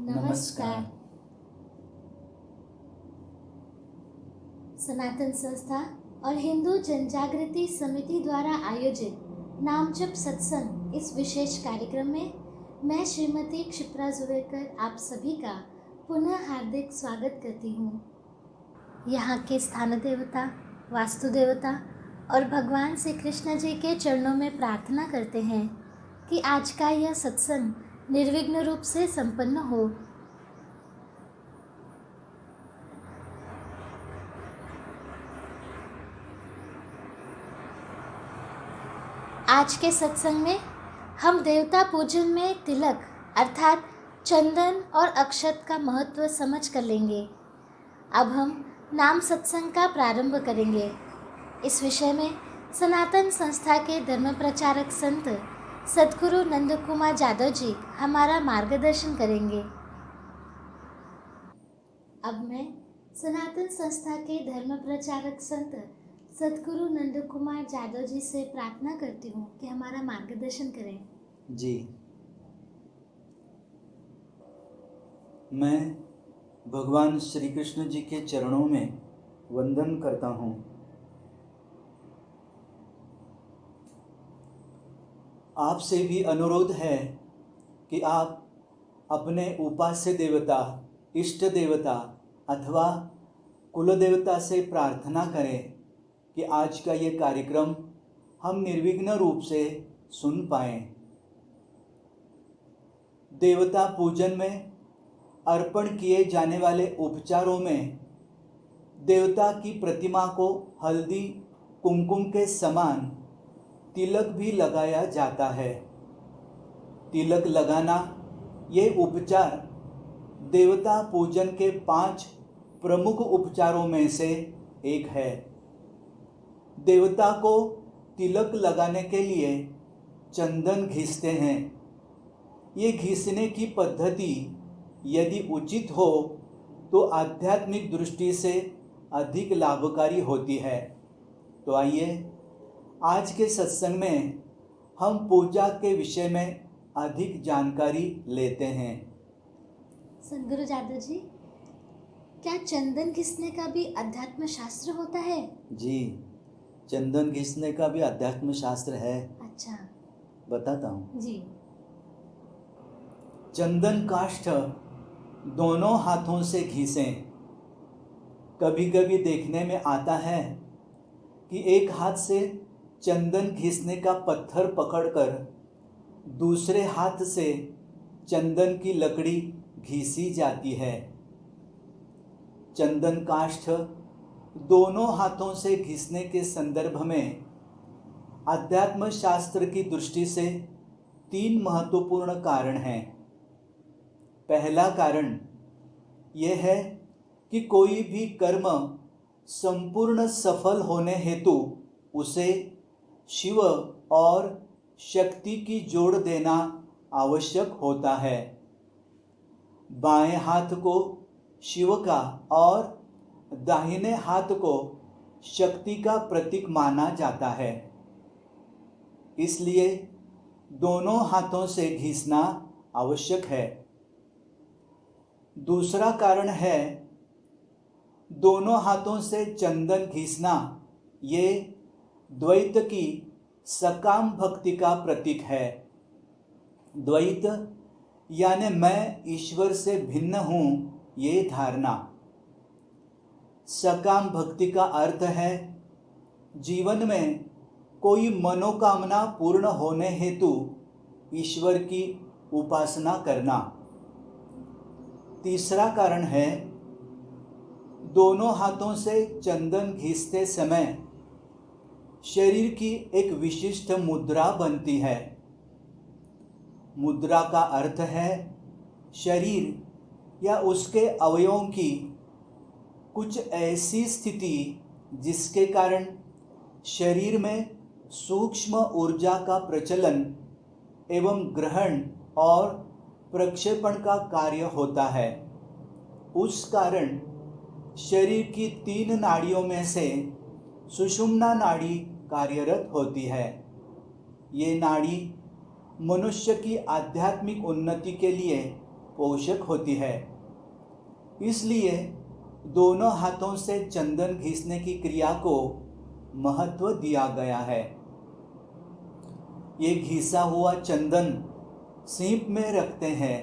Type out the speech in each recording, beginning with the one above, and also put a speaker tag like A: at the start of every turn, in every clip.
A: नमस्कार। सनातन संस्था और हिंदू जनजागृति समिति द्वारा आयोजित नामजप सत्संग इस विशेष कार्यक्रम में मैं श्रीमती क्षिप्रा जुवेकर आप सभी का पुनः हार्दिक स्वागत करती हूँ। यहाँ के स्थान देवता, वास्तु देवता और भगवान श्री कृष्ण जी के चरणों में प्रार्थना करते हैं कि आज का यह सत्संग निर्विघ्न रूप से संपन्न हो। आज के सत्संग में हम देवता पूजन में तिलक अर्थात चंदन और अक्षत का महत्व समझ कर लेंगे। अब हम नाम सत्संग का प्रारंभ करेंगे। इस विषय में सनातन संस्था के धर्म प्रचारक संत सद्गुरु नंद कुमार जादव जी हमारा मार्गदर्शन करेंगे। अब मैं सनातन संस्था के धर्म प्रचारक संत सद्गुरु नंद कुमार जादव जी से प्रार्थना करती हूँ कि हमारा मार्गदर्शन करें।
B: जी, मैं भगवान श्री कृष्ण जी के चरणों में वंदन करता हूँ। आपसे भी अनुरोध है कि आप अपने उपास्य देवता, इष्ट देवता अथवा कुल देवता से प्रार्थना करें कि आज का ये कार्यक्रम हम निर्विघ्न रूप से सुन पाएं। देवता पूजन में अर्पण किए जाने वाले उपचारों में देवता की प्रतिमा को हल्दी कुमकुम के समान तिलक भी लगाया जाता है। तिलक लगाना ये उपचार देवता पूजन के 5 प्रमुख उपचारों में से एक है। देवता को तिलक लगाने के लिए चंदन घिसते हैं। ये घिसने की पद्धति यदि उचित हो तो आध्यात्मिक दृष्टि से अधिक लाभकारी होती है। तो आइए आज के सत्संग में हम पूजा के विषय में अधिक जानकारी लेते हैं।
A: सद्गुरु जादव जी, क्या चंदन घिसने का भी अध्यात्म शास्त्र होता है?
B: जी, चंदन घिसने का भी अध्यात्म शास्त्र है।
A: अच्छा,
B: बताता हूँ
A: जी।
B: चंदन काष्ठ दोनों हाथों से घिसें। कभी कभी देखने में आता है कि एक हाथ से चंदन घिसने का पत्थर पकड़कर दूसरे हाथ से चंदन की लकड़ी घिसी जाती है। चंदन काष्ठ दोनों हाथों से घिसने के संदर्भ में अध्यात्म शास्त्र की दृष्टि से 3 महत्वपूर्ण कारण हैं। पहला कारण यह है कि कोई भी कर्म संपूर्ण सफल होने हेतु उसे शिव और शक्ति की जोड़ देना आवश्यक होता है। बाएं हाथ को शिव का और दाहिने हाथ को शक्ति का प्रतीक माना जाता है। इसलिए दोनों हाथों से घिसना आवश्यक है। दूसरा कारण है दोनों हाथों से चंदन घिसना ये द्वैत की सकाम भक्ति का प्रतीक है। द्वैत यानी मैं ईश्वर से भिन्न हूँ ये धारणा। सकाम भक्ति का अर्थ है जीवन में कोई मनोकामना पूर्ण होने हेतु ईश्वर की उपासना करना। तीसरा कारण है दोनों हाथों से चंदन घिसते समय शरीर की एक विशिष्ट मुद्रा बनती है। मुद्रा का अर्थ है शरीर या उसके अवयवों की कुछ ऐसी स्थिति जिसके कारण शरीर में सूक्ष्म ऊर्जा का प्रचलन एवं ग्रहण और प्रक्षेपण का कार्य होता है। उस कारण शरीर की 3 नाड़ियों में से सुषुम्ना नाड़ी कार्यरत होती है। ये नाड़ी मनुष्य की आध्यात्मिक उन्नति के लिए पोषक होती है। इसलिए दोनों हाथों से चंदन घिसने की क्रिया को महत्व दिया गया है। ये घिसा हुआ चंदन सीप में रखते हैं।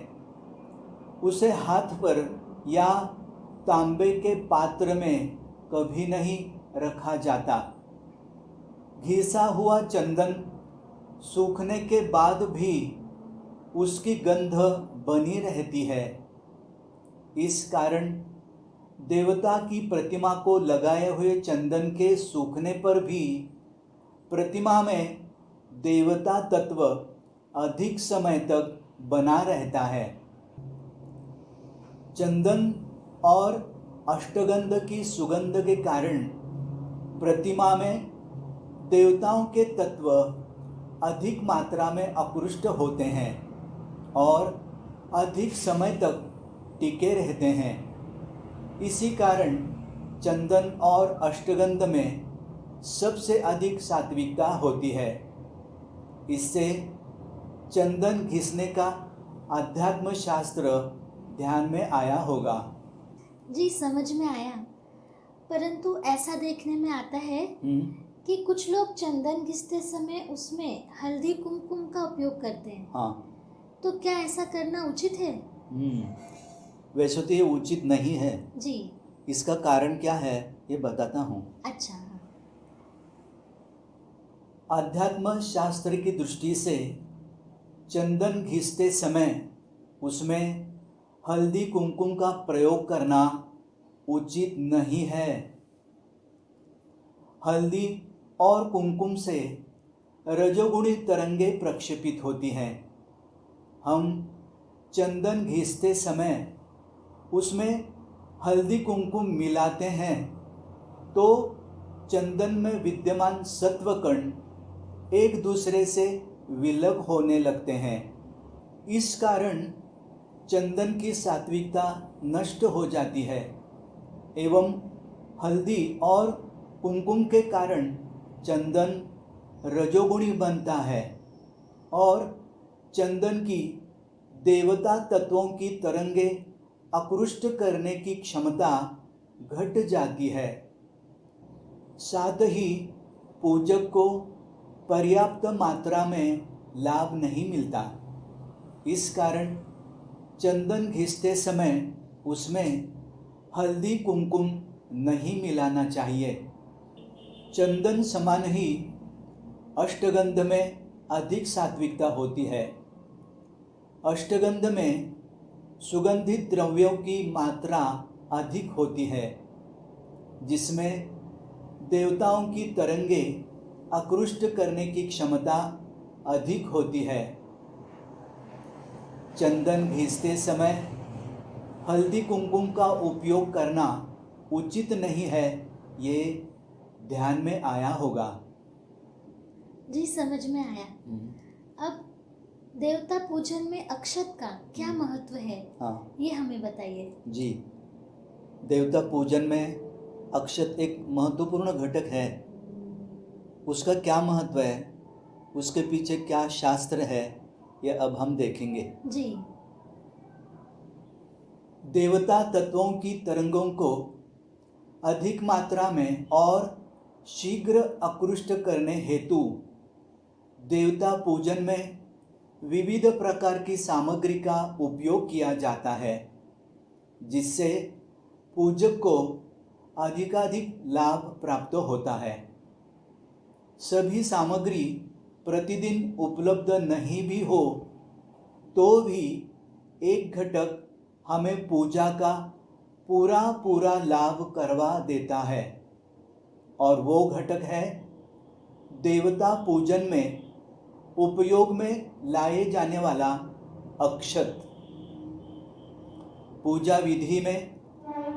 B: उसे हाथ पर या तांबे के पात्र में कभी नहीं रखा जाता। घिसा हुआ चंदन सूखने के बाद भी उसकी गंध बनी रहती है। इस कारण देवता की प्रतिमा को लगाए हुए चंदन के सूखने पर भी प्रतिमा में देवता तत्व अधिक समय तक बना रहता है। चंदन और अष्टगंध की सुगंध के कारण प्रतिमा में देवताओं के तत्व अधिक मात्रा में आकृष्ट होते हैं और अधिक समय तक टिके रहते हैं। इसी कारण चंदन और अष्टगंध में सबसे अधिक सात्विकता होती है। इससे चंदन घिसने का अध्यात्म शास्त्र ध्यान में आया होगा।
A: जी, समझ में आया। परंतु ऐसा देखने में आता है कि कुछ लोग चंदन घिसते समय उसमें हल्दी कुमकुम का उपयोग करते हैं।
B: हाँ,
A: तो क्या ऐसा करना उचित है?
B: वैसे तो ये उचित नहीं है
A: जी।
B: इसका कारण क्या है ये बताता हूँ।
A: अच्छा। हाँ।
B: आध्यात्म शास्त्र की दृष्टि से चंदन घिसते समय उसमें हल्दी कुमकुम का प्रयोग करना उचित नहीं है। हल्दी और कुमकुम से रजोगुणी तरंगे प्रक्षेपित होती हैं। हम चंदन घिसते समय उसमें हल्दी कुमकुम मिलाते हैं तो चंदन में विद्यमान सत्व कण एक दूसरे से विलग होने लगते हैं। इस कारण चंदन की सात्विकता नष्ट हो जाती है एवं हल्दी और कुमकुम के कारण चंदन रजोगुणी बनता है और चंदन की देवता तत्वों की तरंगे आकृष्ट करने की क्षमता घट जाती है। साथ ही पूजक को पर्याप्त मात्रा में लाभ नहीं मिलता। इस कारण चंदन घिसते समय उसमें हल्दी कुमकुम नहीं मिलाना चाहिए। चंदन समान ही अष्टगंध में अधिक सात्विकता होती है। अष्टगंध में सुगंधित द्रव्यों की मात्रा अधिक होती है जिसमें देवताओं की तरंगे आकृष्ट करने की क्षमता अधिक होती है। चंदन घिसते समय हल्दी कुमकुम का उपयोग करना उचित नहीं है, ये ध्यान में आया होगा।
A: जी, समझ में आया। अब देवता पूजन में अक्षत का क्या महत्व है?
B: हाँ,
A: ये हमें बताइए।
B: जी, देवता पूजन में अक्षत एक महत्वपूर्ण घटक है। उसका क्या महत्व है, उसके पीछे क्या शास्त्र है, ये अब हम देखेंगे।
A: जी।
B: देवता तत्वों की तरंगों को अधिक मात्रा में और शीघ्र आकृष्ट करने हेतु देवता पूजन में विविध प्रकार की सामग्री का उपयोग किया जाता है जिससे पूजक को अधिकाधिक लाभ प्राप्त होता है। सभी सामग्री प्रतिदिन उपलब्ध नहीं भी हो तो भी एक घटक हमें पूजा का पूरा लाभ करवा देता है और वो घटक है देवता पूजन में उपयोग में लाए जाने वाला अक्षत। पूजा विधि में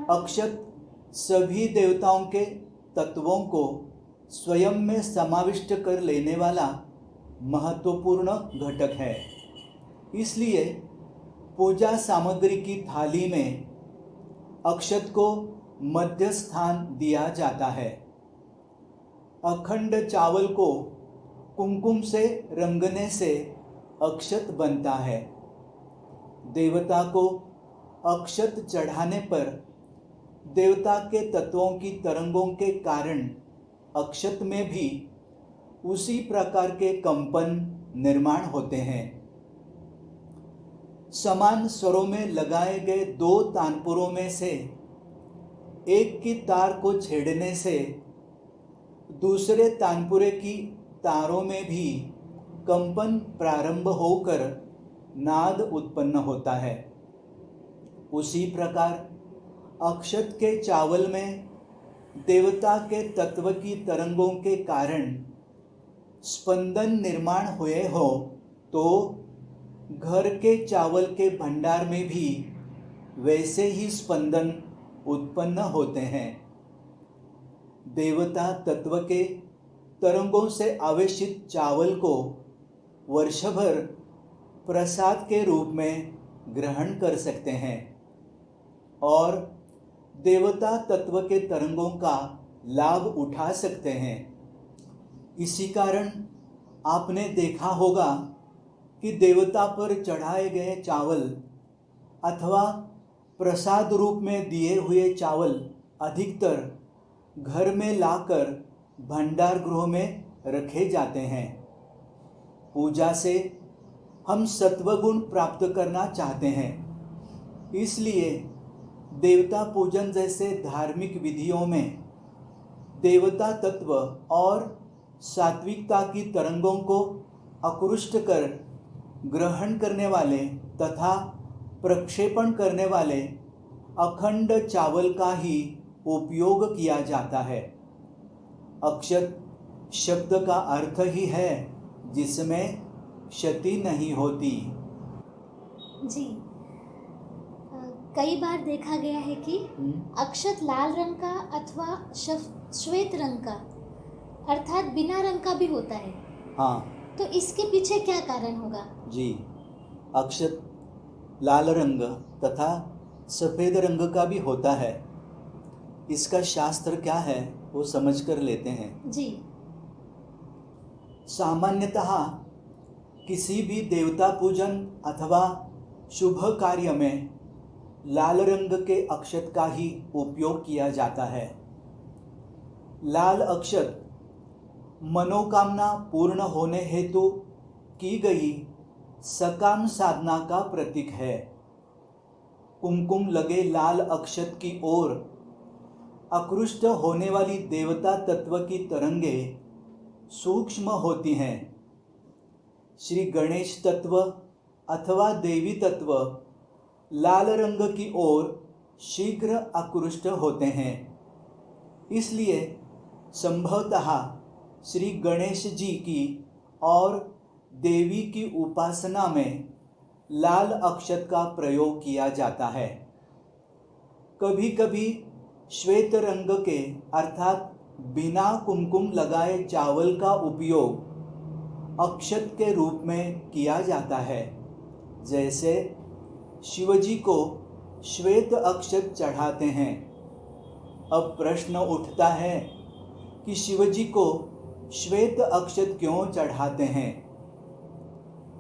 B: अक्षत सभी देवताओं के तत्वों को स्वयं में समाविष्ट कर लेने वाला महत्वपूर्ण घटक है। इसलिए पूजा सामग्री की थाली में अक्षत को मध्य स्थान दिया जाता है। अखंड चावल को कुमकुम से रंगने से अक्षत बनता है। देवता को अक्षत चढ़ाने पर देवता के तत्वों की तरंगों के कारण अक्षत में भी उसी प्रकार के कंपन निर्माण होते हैं। समान स्वरों में लगाए गए दो तानपुरों में से एक की तार को छेड़ने से दूसरे तानपुरे की तारों में भी कंपन प्रारंभ होकर नाद उत्पन्न होता है। उसी प्रकार अक्षत के चावल में देवता के तत्व की तरंगों के कारण स्पंदन निर्माण हुए हो तो घर के चावल के भंडार में भी वैसे ही स्पंदन उत्पन्न होते हैं। देवता तत्व के तरंगों से आवेशित चावल को वर्षभर प्रसाद के रूप में ग्रहण कर सकते हैं और देवता तत्व के तरंगों का लाभ उठा सकते हैं। इसी कारण आपने देखा होगा कि देवता पर चढ़ाए गए चावल अथवा प्रसाद रूप में दिए हुए चावल अधिकतर घर में लाकर भंडार गृह में रखे जाते हैं। पूजा से हम सत्वगुण प्राप्त करना चाहते हैं, इसलिए देवता पूजन जैसे धार्मिक विधियों में देवता तत्व और सात्विकता की तरंगों को आकृष्ट कर ग्रहण करने वाले तथा प्रक्षेपण करने वाले अखंड चावल का ही उपयोग किया जाता है। अक्षत शब्द का अर्थ ही है जिसमें क्षति नहीं होती।
A: जी, कई बार देखा गया है कि अक्षत लाल रंग का अथवा श्वेत रंग का अर्थात बिना रंग का भी होता है।
B: हाँ,
A: तो इसके पीछे क्या कारण होगा?
B: जी, अक्षत लाल रंग तथा सफ़ेद रंग का भी होता है। इसका शास्त्र क्या है वो समझ कर लेते हैं।
A: जी,
B: सामान्यतः किसी भी देवता पूजन अथवा शुभ कार्य में लाल रंग के अक्षत का ही उपयोग किया जाता है। लाल अक्षत मनोकामना पूर्ण होने हेतु की गई सकाम साधना का प्रतीक है। कुमकुम लगे लाल अक्षत की ओर आकृष्ट होने वाली देवता तत्व की तरंगे सूक्ष्म होती हैं। श्री गणेश तत्व अथवा देवी तत्व लाल रंग की ओर शीघ्र आकृष्ट होते हैं। इसलिए संभवतः श्री गणेश जी की और देवी की उपासना में लाल अक्षत का प्रयोग किया जाता है। कभी कभी श्वेत रंग के अर्थात बिना कुमकुम लगाए चावल का उपयोग अक्षत के रूप में किया जाता है। जैसे शिवजी को श्वेत अक्षत चढ़ाते हैं। अब प्रश्न उठता है कि शिवजी को श्वेत अक्षत क्यों चढ़ाते हैं?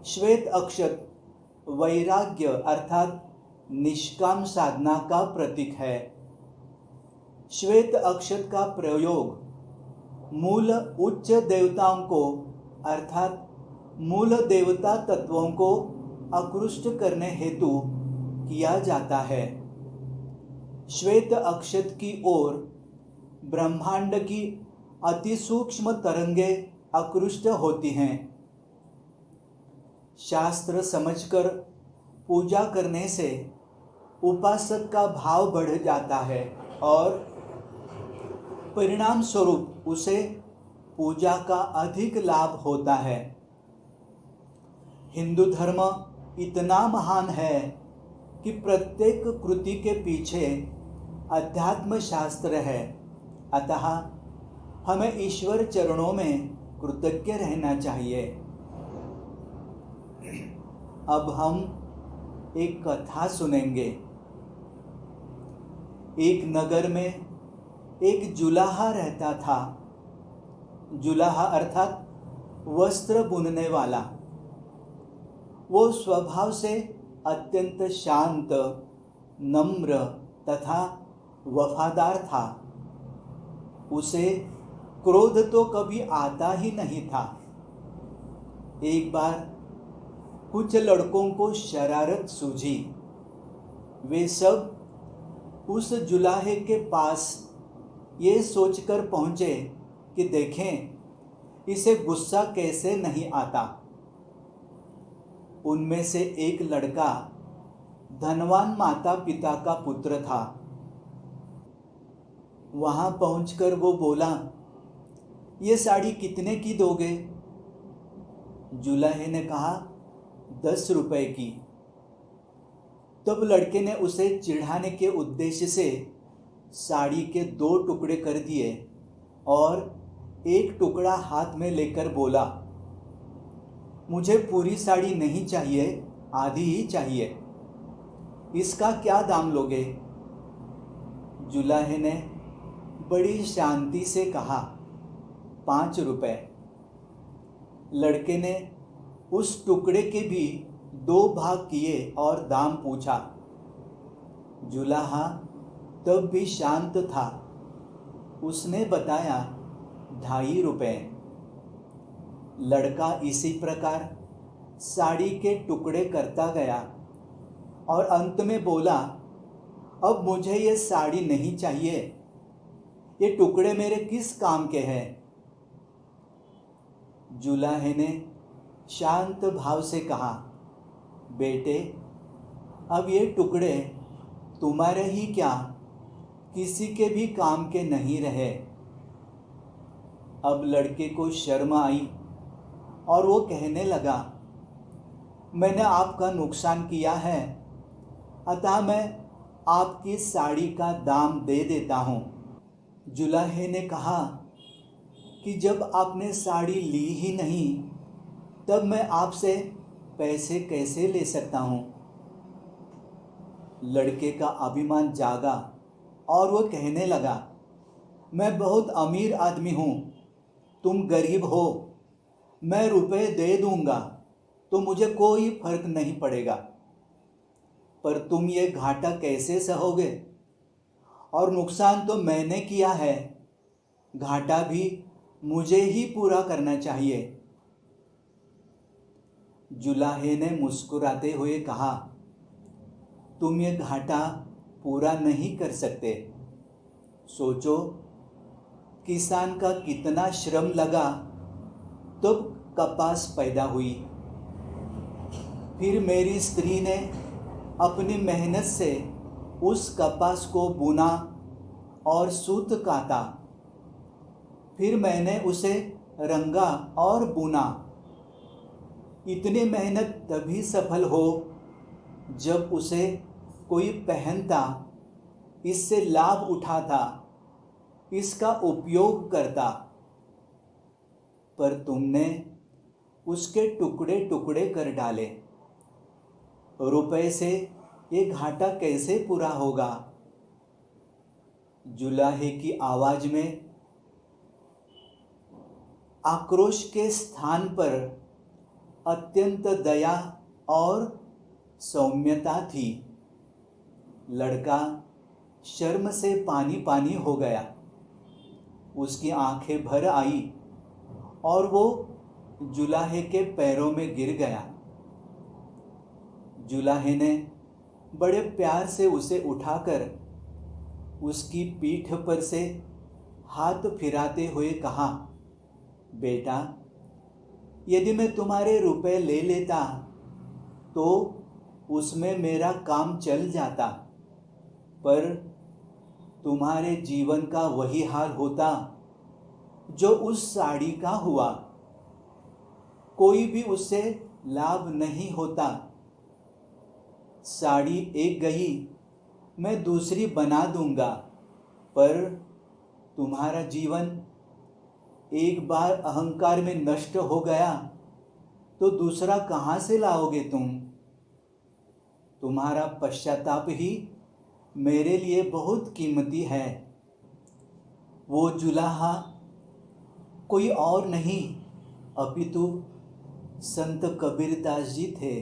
B: श्वेत अक्षत वैराग्य अर्थात निष्काम साधना का प्रतीक है। श्वेत अक्षत का प्रयोग मूल उच्च देवताओं को अर्थात मूल देवता तत्वों को आकृष्ट करने हेतु किया जाता है। श्वेत अक्षत की ओर ब्रह्मांड की अति सूक्ष्म तरंगे आकृष्ट होती हैं। शास्त्र समझकर पूजा करने से उपासक का भाव बढ़ जाता है और परिणाम स्वरूप उसे पूजा का अधिक लाभ होता है। हिंदू धर्म इतना महान है कि प्रत्येक कृति के पीछे अध्यात्म शास्त्र है। अतः हमें ईश्वर चरणों में कृतज्ञ रहना चाहिए। अब हम एक कथा सुनेंगे। एक नगर में एक जुलाहा रहता था। जुलाहा अर्थात वस्त्र बुनने वाला। वो स्वभाव से अत्यंत शांत, नम्र तथा वफादार था। उसे क्रोध तो कभी आता ही नहीं था। एक बार कुछ लड़कों को शरारत सूझी। वे सब उस जुलाहे के पास ये सोचकर पहुंचे कि देखें इसे गुस्सा कैसे नहीं आता। उनमें से एक लड़का धनवान माता पिता का पुत्र था। वहां पहुंचकर वो बोला, ये साड़ी कितने की दोगे? जुलाहे ने कहा, 10 रुपए की। तब लड़के ने उसे चिढ़ाने के उद्देश्य से साड़ी के 2 टुकड़े कर दिए और एक टुकड़ा हाथ में लेकर बोला, मुझे पूरी साड़ी नहीं चाहिए, आधी ही चाहिए। इसका क्या दाम लोगे? जुलाहे ने बड़ी शांति से कहा, 5 रुपए। लड़के ने उस टुकड़े के भी 2 भाग किए और दाम पूछा। जुलाहा तब भी शांत था। उसने बताया, 2.5 रुपए। लड़का इसी प्रकार साड़ी के टुकड़े करता गया और अंत में बोला, अब मुझे ये साड़ी नहीं चाहिए, ये टुकड़े मेरे किस काम के हैं? जुलाहे ने शांत भाव से कहा, बेटे, अब ये टुकड़े तुम्हारे ही क्या, किसी के भी काम के नहीं रहे। अब लड़के को शर्म आई और वो कहने लगा, मैंने आपका नुकसान किया है, अतः मैं आपकी साड़ी का दाम दे देता हूँ। जुलाहे ने कहा कि जब आपने साड़ी ली ही नहीं, तब मैं आपसे पैसे कैसे ले सकता हूँ? लड़के का अभिमान जागा और वो कहने लगा, मैं बहुत अमीर आदमी हूँ, तुम गरीब हो, मैं रुपए दे दूंगा तो मुझे कोई फर्क नहीं पड़ेगा, पर तुम ये घाटा कैसे सहोगे? और नुकसान तो मैंने किया है, घाटा भी मुझे ही पूरा करना चाहिए। जुलाहे ने मुस्कुराते हुए कहा, तुम ये घाटा पूरा नहीं कर सकते। सोचो, किसान का कितना श्रम लगा तब कपास पैदा हुई। फिर मेरी स्त्री ने अपनी मेहनत से उस कपास को बुना और सूत काता। फिर मैंने उसे रंगा और बुना। इतनी मेहनत तभी सफल हो जब उसे कोई पहनता, इससे लाभ उठाता, इसका उपयोग करता। पर तुमने उसके टुकड़े टुकड़े कर डाले। रुपए से ये घाटा कैसे पूरा होगा? जुलाहे की आवाज में आक्रोश के स्थान पर अत्यंत दया और सौम्यता थी। लड़का शर्म से पानी पानी हो गया। उसकी आंखें भर आई और वो जुलाहे के पैरों में गिर गया। जुलाहे ने बड़े प्यार से उसे उठाकर उसकी पीठ पर से हाथ फिराते हुए कहा, बेटा, यदि मैं तुम्हारे रुपए ले लेता तो उसमें मेरा काम चल जाता, पर तुम्हारे जीवन का वही हाल होता जो उस साड़ी का हुआ। कोई भी उससे लाभ नहीं होता। साड़ी एक गई, मैं दूसरी बना दूंगा, पर तुम्हारा जीवन एक बार अहंकार में नष्ट हो गया तो दूसरा कहाँ से लाओगे तुम? तुम्हारा पश्चाताप ही मेरे लिए बहुत कीमती है। वो जुलाहा कोई और नहीं अपितु संत कबीरदास जी थे।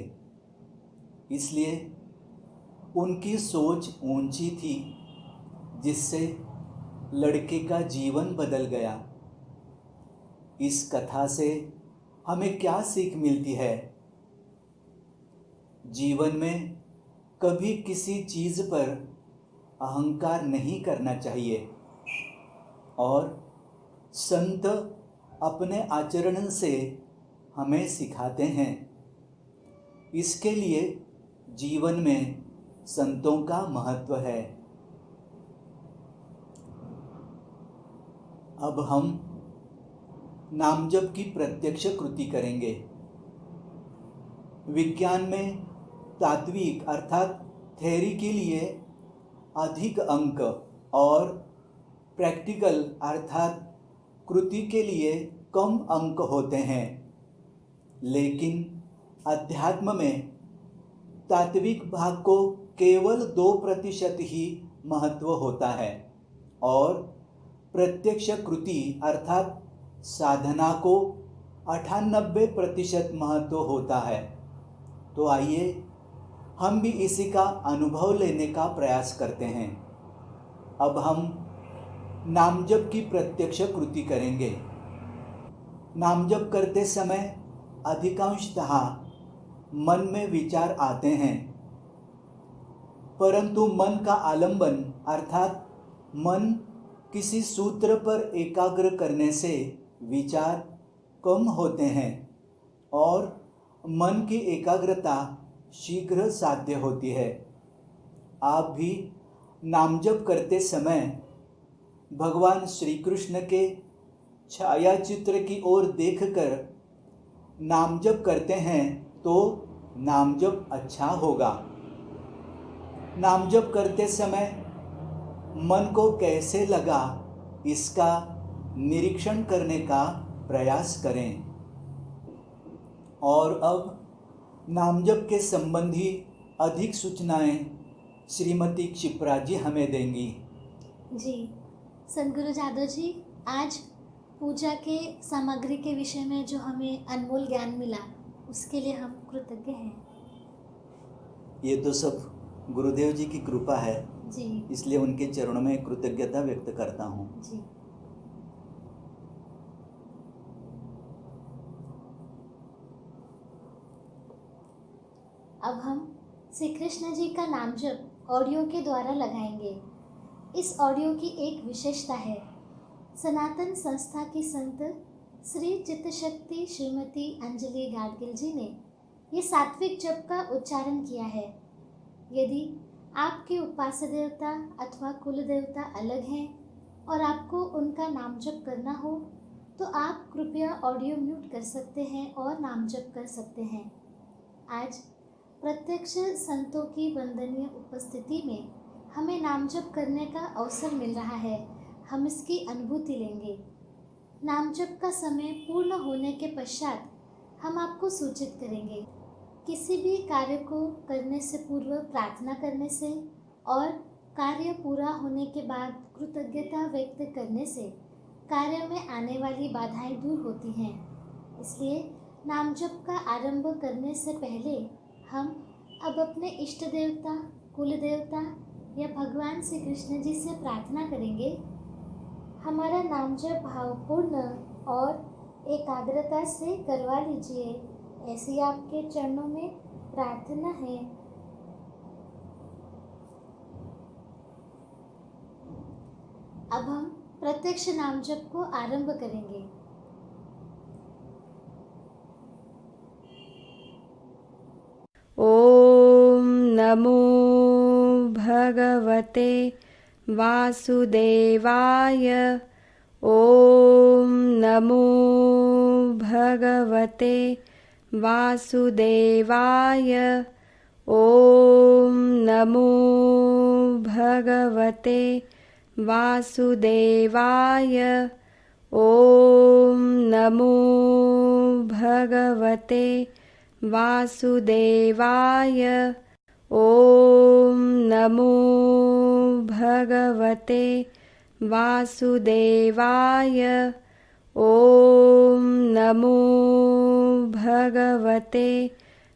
B: इसलिए उनकी सोच ऊंची थी, जिससे लड़के का जीवन बदल गया। इस कथा से हमें क्या सीख मिलती है? जीवन में कभी किसी चीज़ पर अहंकार नहीं करना चाहिए और संत अपने आचरण से हमें सिखाते हैं। इसके लिए जीवन में संतों का महत्व है। अब हम नामजप की प्रत्यक्ष कृति करेंगे। विज्ञान में तात्विक अर्थात थ्योरी के लिए अधिक अंक और प्रैक्टिकल अर्थात कृति के लिए कम अंक होते हैं, लेकिन अध्यात्म में तात्विक भाग को केवल 2% ही महत्व होता है और प्रत्यक्ष कृति अर्थात साधना को 98% महत्व होता है। तो आइए हम भी इसी का अनुभव लेने का प्रयास करते हैं। अब हम नामजप की प्रत्यक्ष कृति करेंगे। नामजप करते समय अधिकांशतः मन में विचार आते हैं, परंतु मन का आलंबन अर्थात मन किसी सूत्र पर एकाग्र करने से विचार कम होते हैं और मन की एकाग्रता शीघ्र साध्य होती है। आप भी नामजप करते समय भगवान श्री कृष्ण के छायाचित्र की ओर देखकर नामजप करते हैं तो नामजप अच्छा होगा। नामजप करते समय मन को कैसे लगा, इसका निरीक्षण करने का प्रयास करें। और अब नामजप के संबंधी अधिक सूचनाएं श्रीमती क्षिप्रा जी हमें देंगी।
A: जी, संत गुरु जादव जी, आज पूजा के सामग्री के विषय में जो हमें अनमोल ज्ञान मिला, उसके लिए हम कृतज्ञ हैं।
B: ये तो सब गुरुदेव जी की कृपा है
A: जी,
B: इसलिए उनके चरणों में कृतज्ञता व्यक्त करता हूँ।
A: जी। अब हम श्री कृष्ण जी का नाम जप ऑडियो के द्वारा लगाएंगे। इस ऑडियो की एक विशेषता है, सनातन संस्था की संत श्री चित्तशक्ति श्रीमती अंजलि गाडगिल जी ने ये सात्विक जप का उच्चारण किया है। यदि आपके उपास्य देवता अथवा कुल देवता अलग हैं और आपको उनका नाम जप करना हो तो आप कृपया ऑडियो म्यूट कर सकते हैं और नाम जप कर सकते हैं। आज प्रत्यक्ष संतों की वंदनीय उपस्थिति में हमें नाम जप करने का अवसर मिल रहा है। हम इसकी अनुभूति लेंगे। नाम जप का समय पूर्ण होने के पश्चात हम आपको सूचित करेंगे। किसी भी कार्य को करने से पूर्व प्रार्थना करने से और कार्य पूरा होने के बाद कृतज्ञता व्यक्त करने से कार्य में आने वाली बाधाएं दूर होती हैं। इसलिए नाम जप का आरंभ करने से पहले हम अब अपने इष्ट देवता, कुल देवता या भगवान श्री कृष्ण जी से प्रार्थना करेंगे। हमारा नाम जप भावपूर्ण और एकाग्रता से करवा लीजिए, ऐसी आपके चरणों में प्रार्थना है। अब हम प्रत्यक्ष नाम जप को आरंभ करेंगे।
C: ओम नमो भगवते वासुदेवाय। ओम नमो भगवते वासुदेवाय। ओम नमो भगवते वासुदेवाय। ओम नमो भगवते वासुदेवाय। ओम नमो भगवते वासुदेवाय। ओम नमो भगवते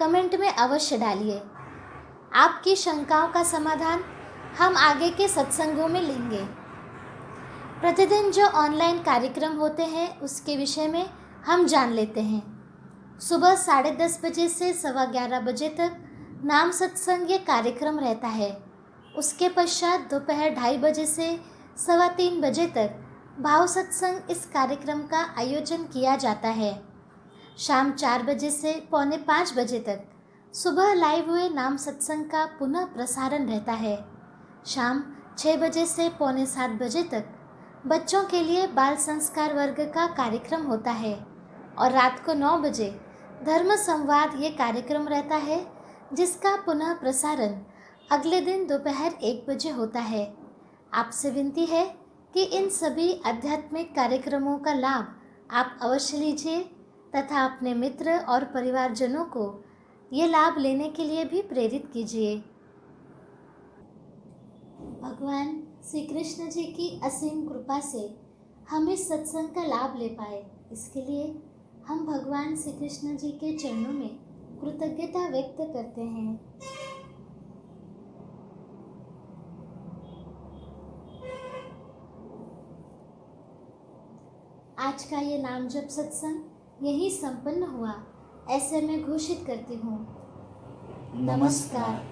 A: कमेंट में अवश्य डालिए। आपकी शंकाओं का समाधान हम आगे के सत्संगों में लेंगे। प्रतिदिन जो ऑनलाइन कार्यक्रम होते हैं उसके विषय में हम जान लेते हैं। सुबह 10:30 बजे से 11:15 बजे तक नाम सत्संग ये कार्यक्रम रहता है। उसके पश्चात दोपहर 2:30 बजे से 3:15 बजे तक भाव सत्संग इस कार्यक्रम का आयोजन किया जाता है। शाम 4 बजे से 4:45 बजे तक सुबह लाइव हुए नाम सत्संग का पुनः प्रसारण रहता है। शाम 6 बजे से 6:45 बजे तक बच्चों के लिए बाल संस्कार वर्ग का कार्यक्रम होता है और रात को 9 बजे धर्म संवाद ये कार्यक्रम रहता है, जिसका पुनः प्रसारण अगले दिन दोपहर 1 बजे होता है। आपसे विनती है कि इन सभी आध्यात्मिक कार्यक्रमों का लाभ आप अवश्य लीजिए तथा अपने मित्र और परिवारजनों को ये लाभ लेने के लिए भी प्रेरित कीजिए। भगवान श्री कृष्ण जी की असीम कृपा से हम इस सत्संग का लाभ ले पाए, इसके लिए हम भगवान श्री कृष्ण जी के चरणों में कृतज्ञता व्यक्त करते हैं। आज का ये नाम जप सत्संग यही संपन्न हुआ, ऐसे मैं घोषित करती हूँ। नमस्कार।